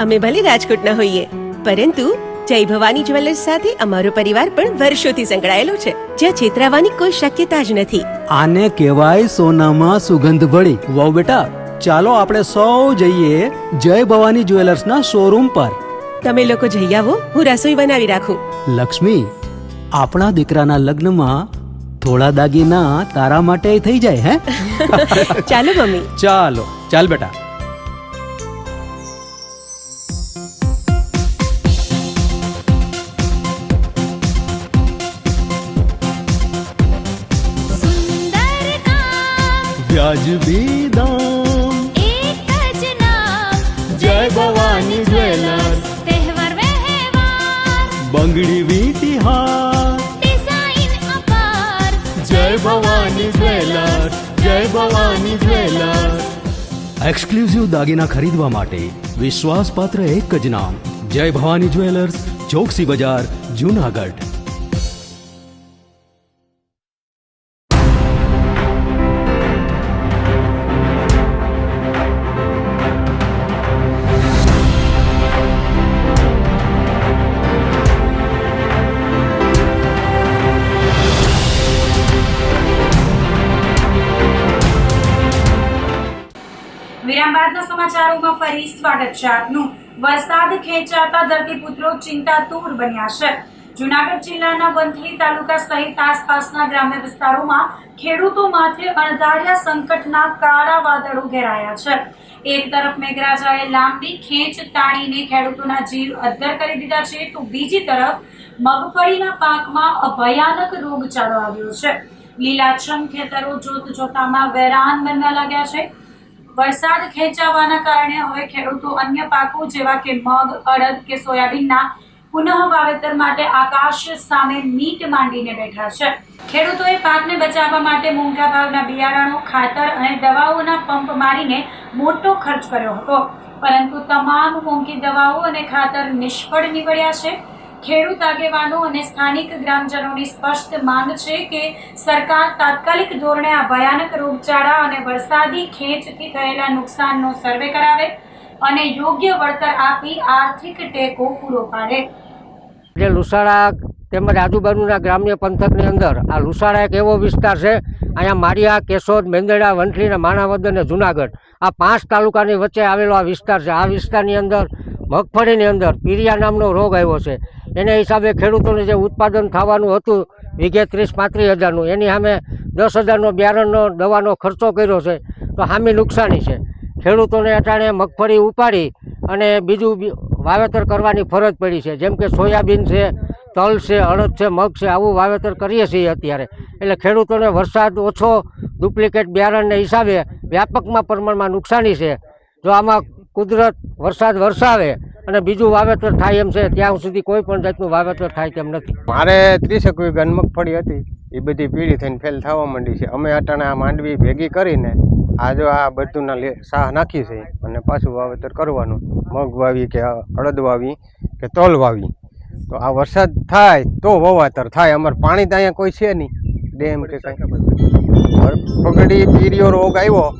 અમે ભલે રાજકોટના હોઈએ, પરંતુ જય ભવાની જ્વેલર્સ સાથે અમારો પરિવાર પણ વર્ષોથી સંકળાયેલો છે, જ્યાં છેતરાવાની કોઈ શક્યતા જ નથી. આને કહેવાય સોનામાં સુગંધ ભળી. વાવ બેટા, ચાલો આપણે સૌ જઈએ જય ભવાની જ્વેલર્સના શોરૂમ પર. તમે લોકો જઈ આવો, હું રસોઈ બનાવી રાખું. લક્ષ્મી, આપણા દીકરાના લગ્નમાં થોડા દાગીના તારા માટે થઈ જાય હે. ચાલો મમ્મી. ચાલો ચાલ બેટા. સુંદર કામ વ્યાજબી દામ, એક જ નામ જય ભવાની જ્વેલર્સ, તહેવાર વ્યવહાર બંગડી વીટી હાર, ડિઝાઇન અપાર જય ભવાની જ્વેલર્સ, જય ભવાની જ્વેલર્સ. એક્સક્લુઝિવ દાગીના ખરીદવા માટે વિશ્વાસપાત્ર એક જ નામ, જય ભવાની જ્વેલર્સ, ચોકસી બજાર, જુનાગઢ. વિરામ બાદના સમાચારોમાં ફરી સ્વાગત છે આપનું. વરસાદ ખેંચાતા ધરતીપુત્રો ચિંતાતુર બન્યા છે. જુનાગઢ જિલ્લાના વંથલી તાલુકા સહિત આસપાસના ગ્રામ્ય વિસ્તારોમાં ખેડૂતો માથે અણધાર્યા સંકટના કાળા વાદળો ઘેરાયા છે. એક તરફ મેઘરાજાએ લાંબી ખેંચ તાણીને ખેડૂતોના જીવ અદ્ધર કરી દીધા છે, તો બીજી તરફ મગફળીના પાકમાં ભયાનક રોગચાળો આવ્યો છે. લીલાછમ ખેતરો જોત જોતામાં વેરાન બનવા લાગ્યા છે. વરસાદ ખેંચાવાના કારણે હવે ખેડૂતો અન્ય પાકો જેવા કે મગ, અડદ કે સોયાબીનના પુનઃ વાવેતર માટે આકાશ સામે મીટ માંડીને બેઠા છે. ખેડૂતોએ પાકને બચાવવા માટે મોંઘા ભાવના બિયારણો, ખાતર અને દવાઓના પંપ મારીને મોટો ખર્ચ કર્યો હતો, પરંતુ તમામ મોંઘી દવાઓ અને ખાતર નિષ્ફળ નીવડ્યા છે. ખેડૂત આગેવાનો અને સ્થાનિક ગ્રામજનોની સ્પષ્ટ માંગ છે કે સરકાર તાત્કાલિક ધોરણે આ ભયાનક રોગચાળા અને વરસાદી ખેંચથી થયેલા નુકસાનનો સર્વે કરાવે અને યોગ્ય વળતર આપી આર્થિક ટેકો પૂરો પાડે. જે લુસાડા તેમજ આજુબાજુના ગ્રામ્ય પંથકની અંદર આ લુસાડા એક એવો વિસ્તાર છે, અહીંયા માળિયા, કેશોદ, મેંદરડા, વંથલી અને માણાવદર અને જુનાગઢ આ 5 તાલુકાની વચ્ચે આવેલો આ વિસ્તાર છે. આ વિસ્તારની અંદર મગફળીની અંદર પીરિયા નામનો રોગ આવ્યો છે. એને હિસાબે ખેડૂતોને જે ઉત્પાદન થવાનું હતું વીઘે 30-35 હજારનું, એની સામે 10 હજારનો બિયારણનો દવાનો ખર્ચો કર્યો છે, તો સામે નુકસાની છે. ખેડૂતોને અટાણે મગફળી ઉપાડી અને બીજું વાવેતર કરવાની ફરજ પડી છે, જેમ કે સોયાબીન છે, તલ છે, અડદ છે, મગ છે, આવું વાવેતર કરીએ છીએ અત્યારે. એટલે ખેડૂતોને વરસાદ ઓછો, ડુપ્લિકેટ બિયારણને હિસાબે વ્યાપકમાં પ્રમાણમાં નુકસાની છે. જો આમાં કુદરત વરસાદ વરસાવે અને બીજું વાવેતર થાય એમ છે, ત્યાં સુધી કોઈ પણ જાતનું વાવેતર થાય તેમ નથી. મારે 30 વીઘા મગફળી હતી, એ બધી પીળી થઈને ફેલ થવા માંડી છે. અમે અટાણે આ માંડવી ભેગી કરીને આ જો આ બધુંના સાહ નાખી છે અને પાછું વાવેતર કરવાનું, મગ વાવી કે અડદ વાવી કે તલ વાવી. તો આ વરસાદ થાય તો વાવેતર થાય. અમારે પાણી તો અહીંયા કોઈ છે નહીં, ડેમ કે કાંઈ. પગડી પીરિયો રોગ આવ્યો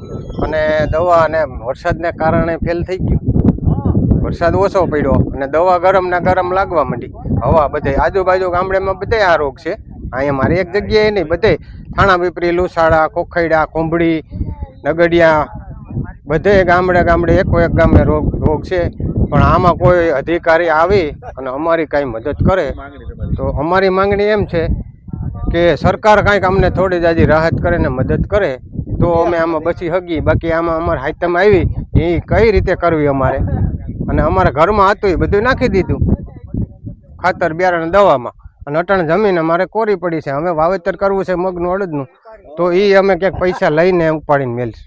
અને દવા અને વરસાદને કારણે ફેલ થઈ ગયું. વરસાદ ઓછો પડ્યો અને દવા ગરમ લાગવા માંડી. હવા બધે આજુબાજુ ગામડેમાં બધે આ રોગ છે. અહીંયા મારે એક જગ્યાએ નહીં, બધે થાણા પીપરી, લુસાડા, કોખૈડા, કોંભળી, નગડિયા, બધે ગામડે એક ગામે રોગ છે. પણ આમાં કોઈ અધિકારી આવી અને અમારી કાંઈ મદદ કરે તો અમારી માંગણી એમ છે કે સરકાર કાંઈક અમને થોડી જાજી રાહત કરે ને મદદ કરે તો અમે આમાં બચી શકીએ. બાકી આમાં અમારે હાઈતમ આવી એ કઈ રીતે કરવી અમારે, અને અમારા ઘરમાં હતું એ બધું નાખી દીધું ખાતર બિયારણ દવામાં. અને અટાણે જમીન અમારે કોરી પડી છે. અમે વાવેતર કરવું છે મગનું અડદનું, તો એ અમે ક્યાંક પૈસા લઈને ઉપાડીને મેળશું.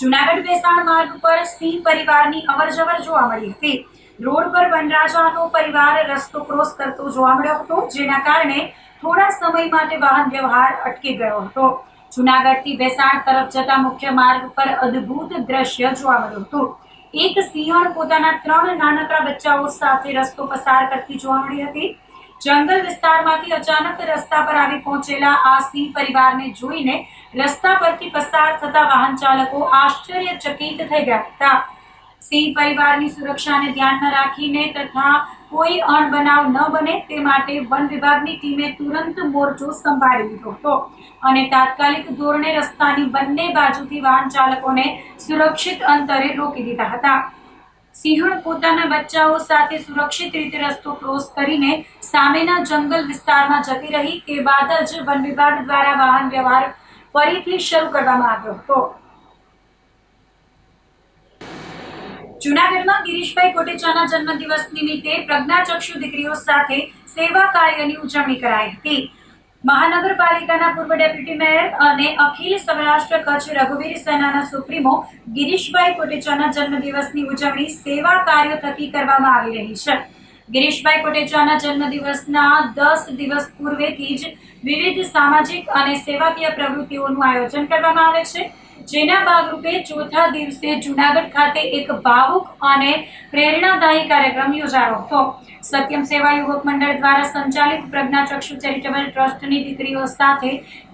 જુનાગઢ વેસાણ માર્ગ પર સિંહ પરિવારની અવરજવર જોવા મળી હતી. રોડ પર વનરાજાનો પરિવાર રસ્તો ક્રોસ કરતો જોવા મળ્યો હતો, જેના કારણે થોડા સમય માટે વાહન વ્યવહાર અટકી ગયો હતો. જુનાગઢથી વેસાણ તરફ જતા મુખ્ય માર્ગ પર અદ્ભુત દ્રશ્ય જોવા મળ્યું હતું. એક સિંહણ પોતાના 3 નાનકડા બચ્ચાઓ સાથે રસ્તો પસાર કરતી જોવા મળી હતી. જંગલ વિસ્તારમાંથી અચાનક રસ્તા પર આવી પહોંચેલા આ સિંહ પરિવારને જોઈને રસ્તા પરથી પસાર થતા વાહન ચાલકો આશ્ચર્યચકિત થઈ ગયા હતા. સિંહ પરિવારની સુરક્ષાને ધ્યાનમાં રાખીને તથા કોઈ અણબનાવ ન બને તે માટે વન વિભાગની ટીમે તુરંત મોરચો સંભાળી લીધો હતો અને તાત્કાલિક ધોરણે રસ્તાની બંને બાજુથી વાહન ચાલકોને સુરક્ષિત અંતરે રોકી દીધા હતા. સિંહણ પોતાના બચ્ચાઓ સાથે સુરક્ષિત રીતે રસ્તો ક્રોસ કરીને સામેના જંગલ વિસ્તારમાં જતી રહી તે બાદ જ વન વિભાગ દ્વારા વાહન વ્યવહાર ફરીથી શરૂ કરવામાં આવ્યો હતો. જૂનાગઢમાં ગિરીશભાઈ કોટેચાના જન્મદિવસ નિમિત્તે પ્રજ્ઞાચક્ષુ દીકરીઓ સાથે સેવા કાર્યની ઉજવણી કરાઈ હતી. મહાનગરપાલિકાના પૂર્વ ડેપ્યુટી મેયર અને અખિલ સૌરાષ્ટ્ર કચ્છ રઘુવીર સેનાના સુપ્રીમો ગિરીશભાઈ કોટેચાના જન્મદિવસની ઉજવણી સેવા કાર્યો થકી કરવામાં આવી રહી છે. ગિરીશભાઈ કોટેચાના જન્મદિવસના 10 દિવસ પૂર્વેથી જ વિવિધ સામાજિક અને સેવાકીય પ્રવૃત્તિઓનું આયોજન કરવામાં આવે છે, જેના ભાગરૂપે ચોથા દિવસે જૂનાગઢ ખાતે એક ભાવુક અને પ્રેરણાદાયી કાર્યક્રમ યોજાયો હતો. સત્યમ સેવા યુવક મંડળ દ્વારા સંચાલિત પ્રજ્ઞાચક્ષુ ચેરિટેબલ ટ્રસ્ટની દીકરીઓ સાથે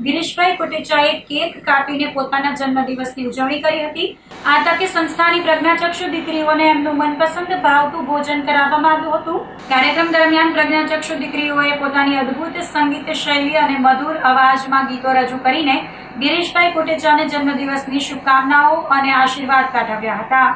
ગિરીશભાઈ કોટેચાએ કેક કાપીને પોતાના જન્મદિવસની ઉજવણી કરી હતી. આ તકે સંસ્થાની પ્રજ્ઞાચક્ષુ દીકરીઓને એમનું મનપસંદ ભાવતું ભોજન કરાવવામાં આવ્યું હતું. કાર્યક્રમ દરમિયાન પ્રજ્ઞાચક્ષુ દીકરીઓએ પોતાની અદ્ભુત સંગીત શૈલી અને મધુર અવાજમાં ગીતો રજૂ કરીને ગિરીશભાઈ કોટેચાને જન્મદિવસની શુભકામનાઓ અને આશીર્વાદ પાઠવ્યા હતા.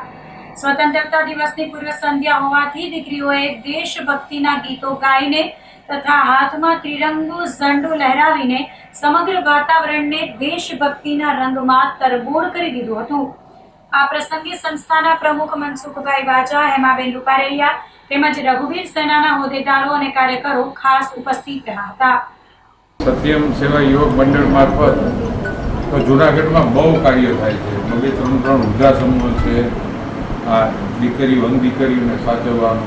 સ્વતંત્રતા દિવસની પૂર્વ સંધ્યા હોવાથી દીકરીઓએ દેશભક્તિના ગીતો ગાઈને તથા હાથમાં ત્રિરંગો ઝંડો લહેરાવીને સમગ્ર વાતાવરણને દેશભક્તિના રંગમાં તરબોળ કરી દીધું હતું. આ પ્રસંગે સંસ્થાના પ્રમુખ મનસુખભાઈ વાજા, હેમાબેન રૂપારેલિયા તેમજ રઘુવીર સેનાના હોદ્દેદારો અને કાર્યકરો ખાસ ઉપસ્થિત રહ્યા હતા. સત્યમ સેવા યુવક મંડળ મારફત તો જૂનાગઢમાં બહુ કાર્ય થાય છે. 2-3 વૃદ્ધાશ્રમો છે. આ દીકરીઓ અંધ દીકરીઓને સાચવવાનું,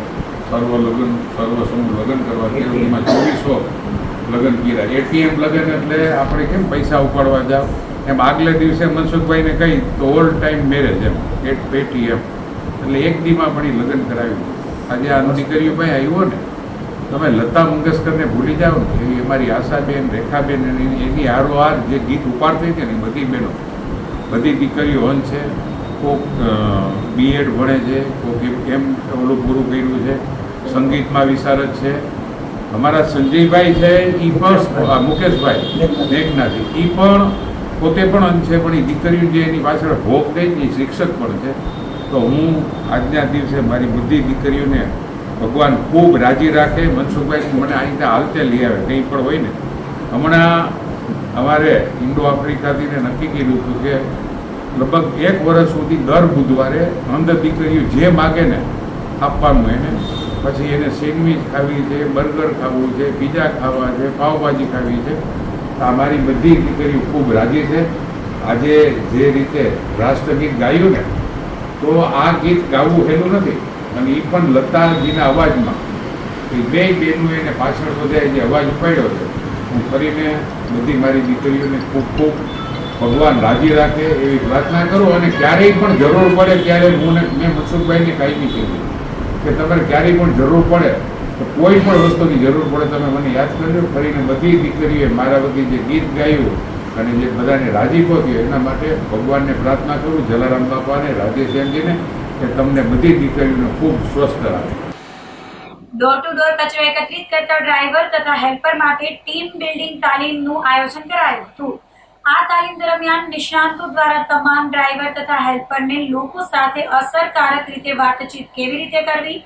સર્વ સમૂહ લગ્ન કરવા તેમાં 2400 લગ્ન કર્યા. એટીએમ લગ્ન એટલે આપણે કેમ પૈસા ઉપાડવા જાવ એમ આગલે દિવસે મનસુખભાઈને કહી તો ઓલ ટાઈમ મેરેજ એમ પેટી એમ એટલે એક દીમાં પણ એ લગ્ન કરાવ્યું. આજે આ અંધ દીકરીઓ ભાઈ આવ્યો ને, તમે લતા મંગેશકરને ભૂલી જાઓ ને એવી અમારી આશાબેન, રેખાબેન એની હારોહાર જે ગીત ઉપાડતી હતી ને બધી બહેનો, બધી દીકરીઓ હન છે. કોક બીએડ ભણે છે, કોક એમ ઓલું પૂરું કર્યું છે, સંગીતમાં વિશારદ છે. અમારા સંજયભાઈ છે એ પણ, મુકેશભાઈ મેઘનાથી એ પણ પોતે પણ અંધ છે, પણ એ દીકરીઓ જે એની પાછળ ભોગ દે છે એ શિક્ષક પણ છે. તો હું આજના દિવસે મારી બધી દીકરીઓને ભગવાન ખૂબ રાજી રાખે. મનસુખભાઈ મને અહીં હાલતે લઈ આવે કંઈ પણ હોય ને. હમણાં અમારે ઇન્ડો આફ્રિકાથી નક્કી કર્યું હતું કે લગભગ 1 વર્ષ સુધી દર બુધવારે અંધ દીકરીઓ જે માગે ને આપવાનું એને. પછી એને સેન્ડવીચ ખાવી છે, બર્ગર ખાવું છે, પીઝા ખાવા છે, પાવભાજી ખાવી છે. આ મારી બધી દીકરીઓ ખૂબ રાજી છે. આજે જે રીતે રાષ્ટ્રગીત ગાયું ને, તો આ ગીત ગાવું હેલું નથી. અને એ પણ લતાજીના અવાજમાં એ બે બહેનો એને પાછળ બધાએ જે અવાજ ઉપાડ્યો છે. હું ફરીને બધી મારી દીકરીઓને ખૂબ ખૂબ ભગવાન રાજી રાખે એવી પ્રાર્થના કરું. અને ક્યારેય પણ જરૂર પડે ત્યારે મેં મનસુખભાઈને કાયમી કીધું કે તમારે ક્યારેય પણ જરૂર પડે તો કોઈ પણ વસ્તુની જરૂર પડે તમે મને યાદ કરજો. ફરીને બધી દીકરીઓએ મારા બધી જે ગીત ગાયું અને જે બધાને રાજીપો થયો એના માટે ભગવાનને પ્રાર્થના કરું, જલારામ બાપાને, રાધેશ્યામજીને, કે તમને બધી દીકરીઓને ખૂબ સ્વસ્થ રાખે. ડોર ટુ ડોર કચરો એકત્રિત કરતા ડ્રાઈવર તથા હેલ્પર માટે ટીમ બિલ્ડિંગ તાલીમનું આયોજન કરાયું હતું. આ તાલીમ દરમિયાન નિષ્ણાંતો દ્વારા તમામ ડ્રાઈવર તથા હેલ્પરને લોકો સાથે અસરકારક રીતે વાતચીત કેવી રીતે કરવી,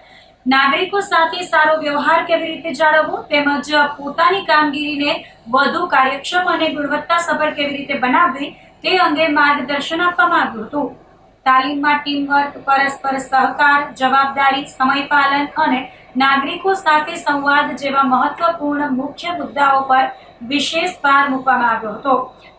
નાગરિકો સાથે સારો વ્યવહાર કેવી રીતે જાળવવો તેમજ પોતાની કામગીરીને વધુ કાર્યક્ષમ અને ગુણવત્તાસભર કેવી રીતે બનાવવી તે અંગે માર્ગદર્શન આપવામાં આવ્યું હતું. તાલીમમાં ટીમવર્ક, પરસ્પર સહકાર, જવાબદારી, સમયપાલન અને નાગરિકો સાથે સંવાદ જેવા મહત્વપૂર્ણ મુખ્ય મુદ્દાઓ પર વિશેષ ભાર મૂકવામાં આવ્યો હતો.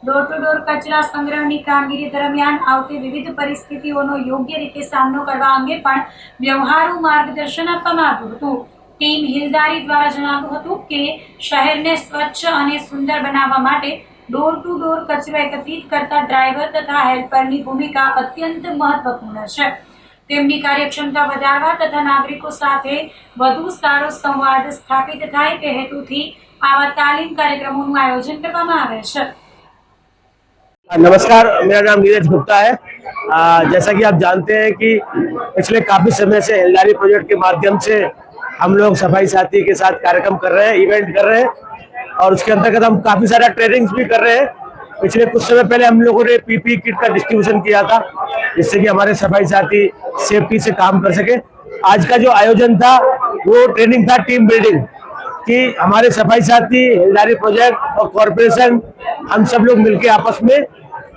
ડોર ટુ ડોર કચરા સંગ્રહની કામગીરી દરમિયાન આવતી વિવિધ પરિસ્થિતિઓનો યોગ્ય રીતે સામનો કરવા અંગે પણ વ્યવહારુ માર્ગદર્શન આપવામાં આવ્યું હતું. ટીમ હિલદારી દ્વારા જણાવ્યું હતું કે શહેરને સ્વચ્છ અને સુંદર બનાવવા માટે ડોર ટુ ડોર કચરો એકત્રિત કરતા ડ્રાઈવર તથા હેલ્પરની ભૂમિકા અત્યંત મહત્વપૂર્ણ છે. તેમની કાર્યક્ષમતા વધારવા તથા નાગરિકો સાથે વધુ સારો સંવાદ સ્થાપિત થાય તે હેતુથી આવા તાલીમ कार्यक्रमों आयोजन કરવામાં આવે છે. नमस्कार, मेरा नाम नीरज गुप्ता है। जैसा कि आप जानते हैं कि पिछले काफी समय से हिलदारी प्रोजेक्ट के माध्यम से हम लोग सफाई साथी के साथ कार्यक्रम कर रहे हैं, इवेंट कर रहे हैं और उसके अंतर्गत हम काफी सारा ट्रेनिंग्स भी कर रहे हैं। पिछले कुछ समय पहले हम लोगों ने पीपी किट का डिस्ट्रीब्यूशन किया था जिससे कि हमारे सफाई साथी सेफ्टी से काम कर सके। आज का जो आयोजन था वो ट्रेनिंग था टीम बिल्डिंग कि हमारे सफाई साथी, हिलदारी प्रोजेक्ट और कॉरपोरेशन हम सब लोग मिलकर आपस में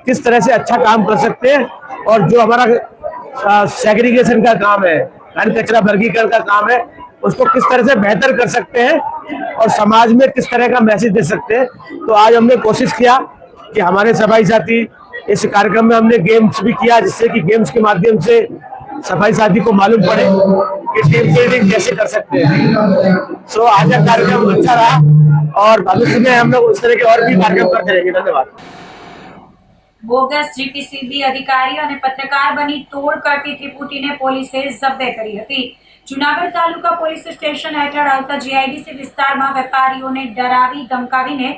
किस तरह से अच्छा काम कर सकते हैं और जो हमारा सेग्रीगेशन का काम है यानी कचरा वर्गीकरण का काम है उसको किस तरह से बेहतर कर सकते हैं और समाज में किस तरह का मैसेज दे सकते हैं। तो आज हमने कोशिश किया कि हमारे सफाई साथी इस कार्यक्रम में हमने गेम्स भी किया जिससे कि गेम्स के माध्यम से सफाई साथी को मालूम पड़े कि टीम बिल्डिंग कैसे कर सकते हैं। सो आज का कार्यक्रम अच्छा रहा और भविष्य में हम लोग इस तरह के और भी कार्यक्रम करते रहेंगे। धन्यवाद। બોગસ જીપીસીબી અધિકારી અને પત્રકાર બની તોડ કરતી ત્રિપુટીને પોલીસે ઝબ્બે કરી હતી. જૂનાગઢ તાલુકા પોલીસ સ્ટેશન હેઠળ આવતા જીઆઈડીસી વિસ્તારમાં વેપારીઓને ડરાવી ધમકાવીને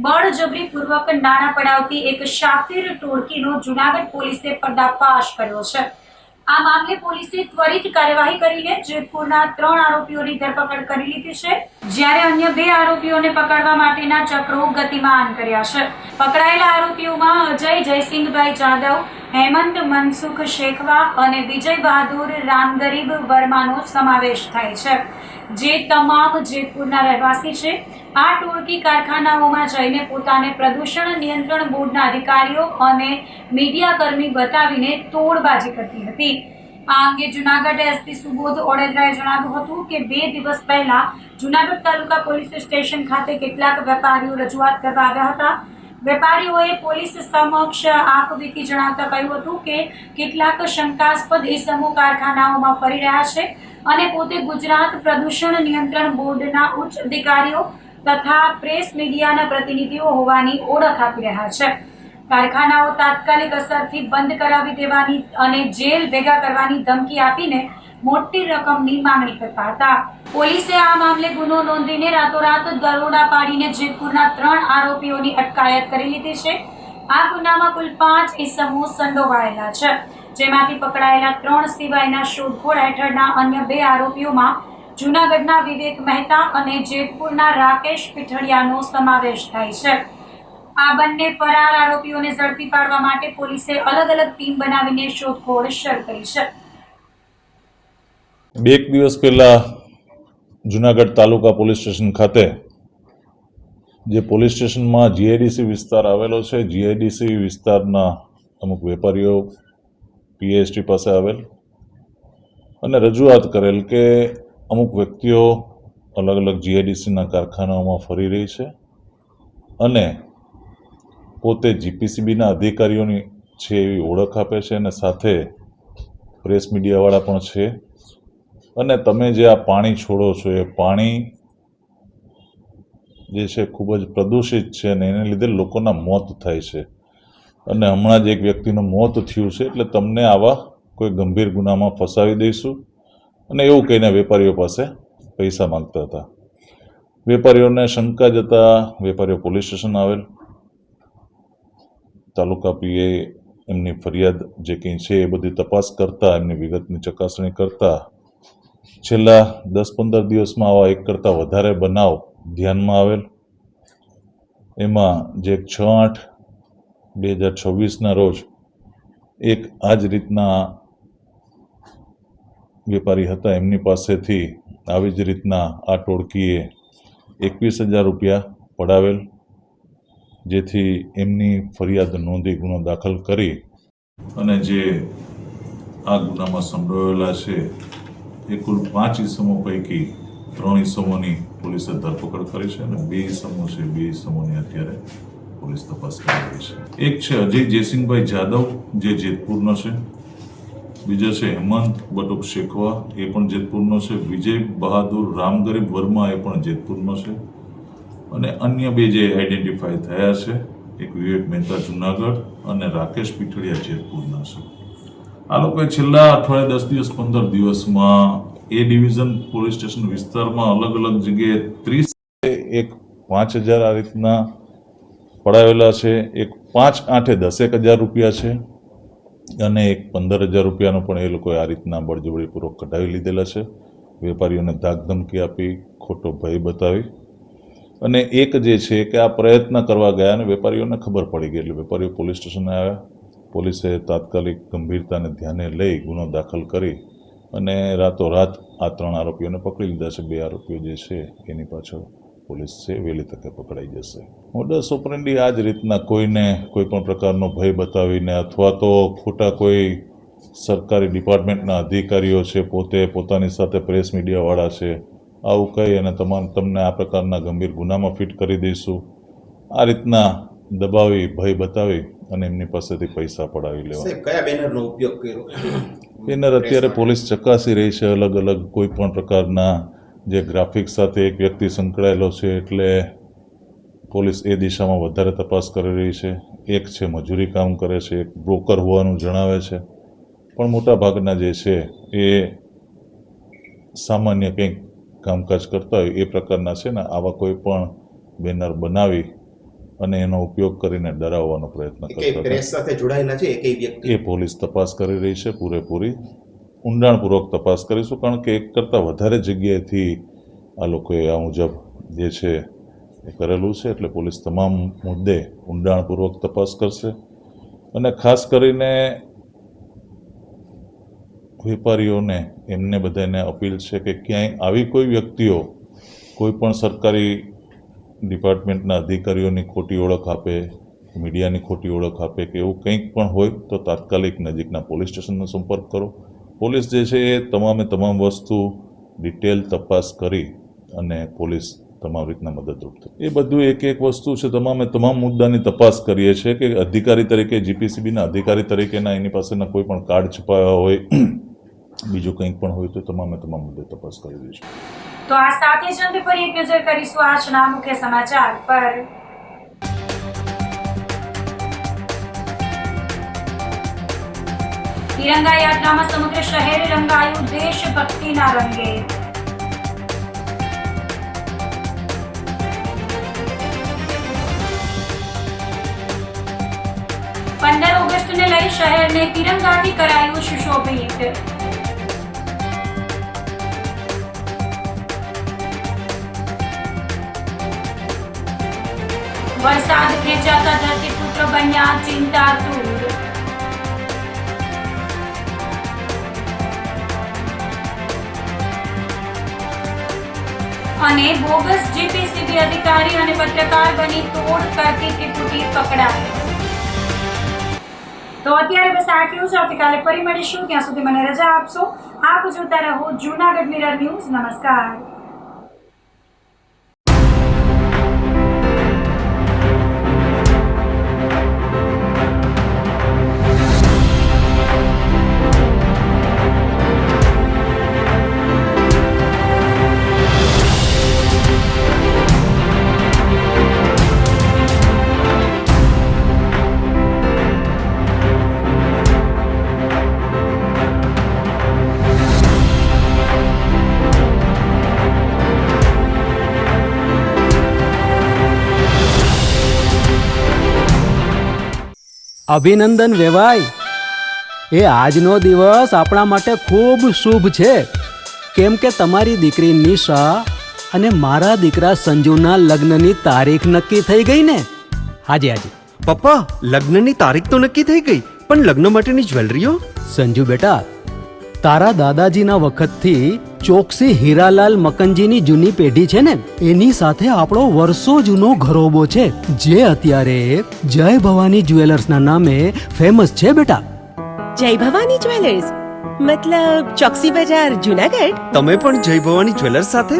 બળજબરીપૂર્વક નાણાં પડાવતી એક શાતિર ટોળકીનો જૂનાગઢ પોલીસે પર્દાફાશ કર્યો છે. આ મામલે પોલીસે ત્વરિત કાર્યવાહી કરીને જેતપુરના 3 આરોપીઓની ધરપકડ કરી લીધી છે, જ્યારે અન્ય 2 આરોપીઓને પકડવા માટેના ચક્રો ગતિમાન કર્યા છે. પકડાયેલા આરોપીઓમાં અજય જયસિંહભાઈ જાદવ, હેમંત મનસુખ શેખવા અને વિજય બહાદુર રામગરીબ વર્માનો સમાવેશ થાય છે, જે તમામ જેતપુરના રહેવાસી છે. આ ટોળકી કારખાનાઓમાં જઈને પોતાને પ્રદૂષણ નિયંત્રણ બોર્ડના અધિકારીઓ અને મીડિયાકર્મી બતાવીને તોડબાજી કરતી હતી. આ અંગે જૂનાગઢ એસપી સુબોધ ઓડેદરાએ જણાવ્યું હતું કે 2 દિવસ પહેલા જૂનાગઢ તાલુકા પોલીસ સ્ટેશન ખાતે કેટલાક વેપારીઓ રજૂઆત કરવા આવ્યા હતા. વેપારીઓએ પોલીસ સમક્ષ આપવીતી જણાવતા કહ્યું હતું કે કેટલાક શંકાસ્પદ ઇસમો કારખાનાઓમાં ફરી રહ્યા છે અને પોતે ગુજરાત પ્રદૂષણ નિયંત્રણ બોર્ડના ઉચ્ચ અધિકારીઓ તથા પ્રેસ મીડિયાના પ્રતિનિધિઓ હોવાની ઓળખ આપી રહ્યા છે. કારખાનાઓ તાત્કાલિક અસરથી બંધ કરાવી દેવાની અને જેલ ભેગા કરવાની ધમકી આપીને મોટી રકમની માંગણી કરતા હતા. પોલીસે આ મામલે ગુનો નોંધીને રાતોરાત દરોડા પાડીને જેતપુરના 3 આરોપીઓની અટકાયત કરી લીધી છે. આ ગુનામાં કુલ 5 ઇસમો સંડોવાયેલા છે, જેમાંથી પકડાયેલા 3 સિવાયના શોધખોળ હેઠળના અન્ય 2 આરોપીઓમાં જૂનાગઢના વિવેક મહેતા અને જેતપુરના રાકેશ પીઠડિયાનો સમાવેશ થાય છે. આ બંને ફરાર આરોપીઓને ઝડપી પાડવા માટે પોલીસે અલગ અલગ ટીમ બનાવીને શોધખોળ શરૂ કરી છે. 2 દિવસ પહેલા જૂનાગઢ તાલુકા પોલીસ સ્ટેશન ખાતે જે પોલીસ સ્ટેશનમાં જીઆઈડીસી વિસ્તાર આવેલો છે, જીઆઈડીસી વિસ્તારના અમુક વેપારીઓ પીએસટી પાસે આવેલ અને રજૂઆત કરેલ કે અમુક વ્યક્તિઓ અલગ અલગ જીઆઈડીસીના કારખાનાઓમાં ફરી રહી છે અને પોતે જીપીસીબીના અધિકારીઓની છે એવી ઓળખ આપે છે અને સાથે પ્રેસ મીડિયાવાળા પણ છે અને તમે જે આ પાણી છોડો છો એ પાણી જે છે ખૂબ જ પ્રદૂષિત છે અને એને લીધે લોકોના મોત થાય છે અને હમણાં જ એક શખ્સનું મોત થયું છે એટલે તમને આવા કોઈ ગંભીર ગુનામાં ફસાવી દઈશું અને એવું કહીને વેપારીઓ પાસે પૈસા માંગતા હતા. વેપારીઓને શંકા જતા વેપારીઓ પોલીસ સ્ટેશન આવેલ. તાલુકા પીએ એમની ફરિયાદ જે કંઈ છે એ બધી તપાસ કરતા, એમની વિગતની ચકાસણી કરતા છેલ્લા 10-15 દિવસમાં આવા 1 કરતાં વધારે બનાવ ધ્યાનમાં આવેલ. એમાં જે 6/8/2026ના રોજ એક આ જ રીતના વેપારી હતા, એમની પાસેથી આવી જ રીતના આ ટોળકીએ 21,000 રૂપિયા પડાવેલ, જેથી એમની ફરિયાદ નોંધી ગુનો દાખલ કરી અને જે આ ગુનામાં સંડોવાયેલા છે એ કુલ 5 ઇસમો પૈકી 3 ઇસમોની પોલીસે ધરપકડ કરી છે અને 2 ઇસમો છે 2 ઇસમોની અત્યારે પોલીસ તપાસ કરી રહી છે. એક છે અજય જયસિંહભાઈ જાદવ, જે જેતપુરનો છે. બીજો છે હેમંત બટુક શેખવા, એ પણ જેતપુરનો છે. વિજય બહાદુર રામગરીબ વર્મા, એ પણ જેતપુરનો છે. અને અન્ય 2 જે આઈડેન્ટિફાય થયા છે, એક વિવેક મહેતા જુનાગઢ અને રાકેશ પીઠડિયા જેતપુરના છે. આ લોકોએ છેલ્લા અઠવાડિયે 10 દિવસ 15 દિવસમાં એ ડિવિઝન પોલીસ સ્ટેશન વિસ્તારમાં અલગ અલગ જગ્યાએ 30 એક 5000 આ રીતના પડાવેલા છે, એક 5/8 10,000 રૂપિયા છે અને એક 15,000 રૂપિયાનો પણ એ લોકોએ આ રીતના બળજબરીપૂર્વક કઢાવી લીધેલા છે. વેપારીઓને ધાકધમકી આપી, ખોટો ભય બતાવી. અને એક જે છે કે આ પ્રયત્ન કરવા ગયા અને વેપારીઓને ખબર પડી ગઈ એટલે વેપારીઓ પોલીસ સ્ટેશને આવ્યા. પોલીસે તાત્કાલિક ગંભીરતાને ધ્યાને લઈ ગુનો દાખલ કરી અને રાતોરાત આ 3 આરોપીઓને પકડી લીધા છે. 2 આરોપીઓ જે છે એની પાછળ પોલીસ છે વહેલી તકે પકડાઈ જશે. મોડસ ઓપરેન્ડી આ જ રીતના કોઈને કોઈ પણ પ્રકારનો ભય બતાવીને અથવા તો ખોટા કોઈ સરકારી ડિપાર્ટમેન્ટના અધિકારીઓ છે, પોતે પોતાની સાથે પ્રેસ મીડિયાવાળા છે, આવું કહી અને તમને આ પ્રકારના ગંભીર ગુનામાં ફિટ કરી દઈશું, આ રીતના દબાવી, ભય બતાવી અને એમની પાસેથી પૈસા પડાવી લેવા. કયા બેનરનો ઉપયોગ કર્યો? બેનર અત્યારે પોલીસ ચકાસી રહી છે. અલગ અલગ કોઈ પણ પ્રકારના જે ગ્રાફિક્સ સાથે એક વ્યક્તિ સંકળાયેલો છે એટલે પોલીસ એ દિશામાં વધારે તપાસ કરી રહી છે. એક છે મજૂરી કામ કરે છે, એક બ્રોકર હોવાનું જણાવે છે, પણ મોટાભાગના જે છે એ સામાન્ય કંઈક કામકાજ કરતા હોય એ પ્રકારના છે ને આવા કોઈ પણ બેનર બનાવી અને એનો ઉપયોગ કરીને ડરાવવાનો પ્રયત્ન કરતા પ્રેસ સાથે જોડાયેલા છે એકય વ્યક્તિ એ પોલીસ તપાસ કરી રહી છે. પૂરેપૂરી ઊંડાણપૂર્વક તપાસ કરીશું, કારણ કે એક કરતાં વધારે જગ્યાએથી આ લોકોએ આ મુજબ જે છે એ કરેલું છે. એટલે પોલીસ તમામ મુદ્દે ઊંડાણપૂર્વક તપાસ કરશે અને ખાસ કરીને વેપારીઓને એમને બધાને અપીલ છે કે ક્યાંય આવી કોઈ વ્યક્તિઓ કોઈ પણ સરકારી ડિપાર્ટમેન્ટના અધિકારીઓની ખોટી ઓળખ આપે, મીડિયાની ખોટી ઓળખ આપે કે એવું કંઈક પણ હોય તો તાત્કાલિક નજીકના પોલીસ સ્ટેશનનો સંપર્ક કરો. પોલીસ જે છે એ તમામ વસ્તુ ડિટેલ તપાસ કરી અને પોલીસ તમામ રીતના મદદરૂપ થાય. એ બધું એક વસ્તુ છે. તમામ મુદ્દાની તપાસ કરીએ છીએ કે અધિકારી તરીકે, જીપીસીબીના અધિકારી તરીકેના એની પાસેના કોઈ પણ કાર્ડ છુપાયા હોય, બીજું કંઈક પણ હોય તો તમામ મુદ્દે તપાસ કરી દઈશું. તો આ સાથે જ અંતે ફરી એક નજર કરીશું આજના મુખ્ય સમાચાર પર. તિરંગા યાત્રામાં સમગ્ર શહેર રંગાયું દેશભક્તિના રંગે. ઓગસ્ટને લઈ શહેરને તિરંગાથી કરાયું સુશોભિત. વરસાદ ખેંચાતા ધરતીપુત્ર બન્યા ચિંતાતુર. અને બોગસ જીપીસીબી અધિકારી અને પત્રકાર બની તોડ કરતી ત્રિપુટી પકડાઈ. તો અત્યારે બસ આટલું જ. આવતીકાલે ફરી મળીશું. ત્યાં સુધી મને રજા આપશો. આપ જોતા રહો જૂનાગઢ મિરર ન્યૂઝ. નમસ્કાર. અભિનંદન વેવાય. એ આજનો દિવસ આપણા માટે ખૂબ શુભ છે, કેમ કે તમારી દીકરી નિશા અને મારા દીકરા સંજુના લગ્નની તારીખ નક્કી થઈ ગઈ ને. હાજી હાજી પપ્પા, લગ્નની તારીખ તો નક્કી થઈ ગઈ, પણ લગ્ન માટેની જ્વેલરીઓ? સંજુ બેટા, તારા દાદાજીના વખતથી ચોકસી હીરાલાલ મકનજીની જૂની પેઢી છે ને, એની સાથે આપણો વર્ષો જૂનો ઘરોબો છે, જે અત્યારે જય ભવાની જ્વેલર્સના નામે ફેમસ છે બેટા. જય ભવાની જ્વેલર્સ મતલબ ચોકસી બજાર જુનાગઢ? તમે પણ જય ભવાની જ્વેલર્સ સાથે?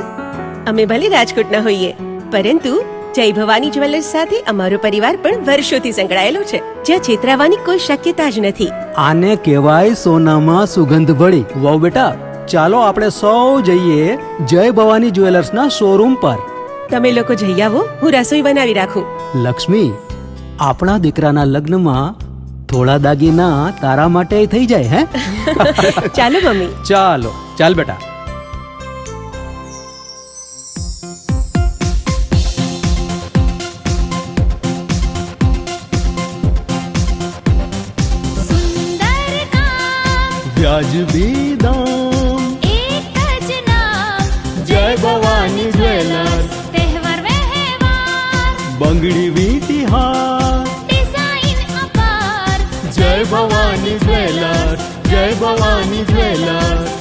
અમે ભલે રાજકોટના હોઈએ, પરંતુ જય ભવાની જ્વેલર્સ સાથે અમારો પરિવાર પણ વર્ષોથી સંકળાયેલો છે, જ્યાં છેતરાવાની કોઈ શક્યતા જ નથી. આને કહેવાય સોનામાં સુગંધ ભળી. વહુ બેટા, ચાલો આપણે સૌ જઈએ જય ભવાની જ્વેલર્સના શોરૂમ પર. તમે લોકો જઈ આવો, હું રસોઈ બનાવી રાખું. લક્ષ્મી, આપણા દીકરાના લગ્નમાં થોડા દાગીના તારા માટે થઈ જાય. હે ચાલો મમ્મી. ચાલો ચાલ બેટા. સુંદર કામ વ્યાજબી દામ, એક જ નામ જય ભવાની જ્વેલર્સ. તહેવાર વ્યવહાર બંગડી વીટી હાર, ડિઝાઇન અપાર જય ભવાની જ્વેલર્સ, જય ભવાની જ્વેલર્સ.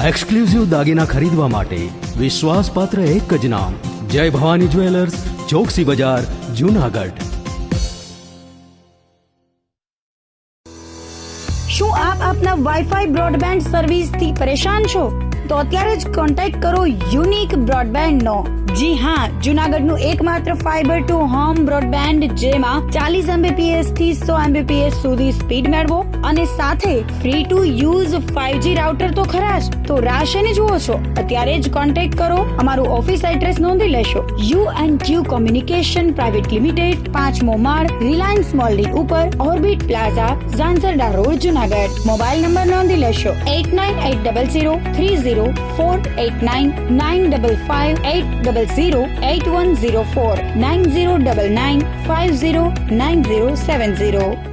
એક્સક્લુઝિવ દાગીના ખરીદવા માટે વિશ્વાસપાત્ર એક જ નામ, જય ભવાની જ્વેલર્સ, ચોકસી બજાર, જુનાગઢ. શું આપ આપના વાઈફાઈ બ્રોડબેન્ડ સર્વિસથી પરેશાન છો? તો અત્યારે જ કોન્ટેક્ટ કરો યુનિક બ્રોડબેન્ડ નો. જી હા, જુનાગઢનું એકમાત્ર ફાઈબર ટુ હોમ બ્રોડબેન્ડ, જેમાં 40 Mbps થી 100 Mbps સુધી સ્પીડ મેળવો અને સાથે free to use 5G router તો ખરા જ. તો રાહ શેની જુઓ છો? અત્યારે જ કોન્ટેક્ટ કરો. અમારું ઓફિસ એડ્રેસ નોંધી લેશો. U&Q કોમ્યુનિકેશન પ્રાઇવેટ લિમિટેડ, 5મો માળ, રિલાયન્સ મોલની ઉપર, orbit plaza, Zanzarda road, Junagadh. Mobile number નોંધી લેશો 8980030489 955 800 8104 9099 509070.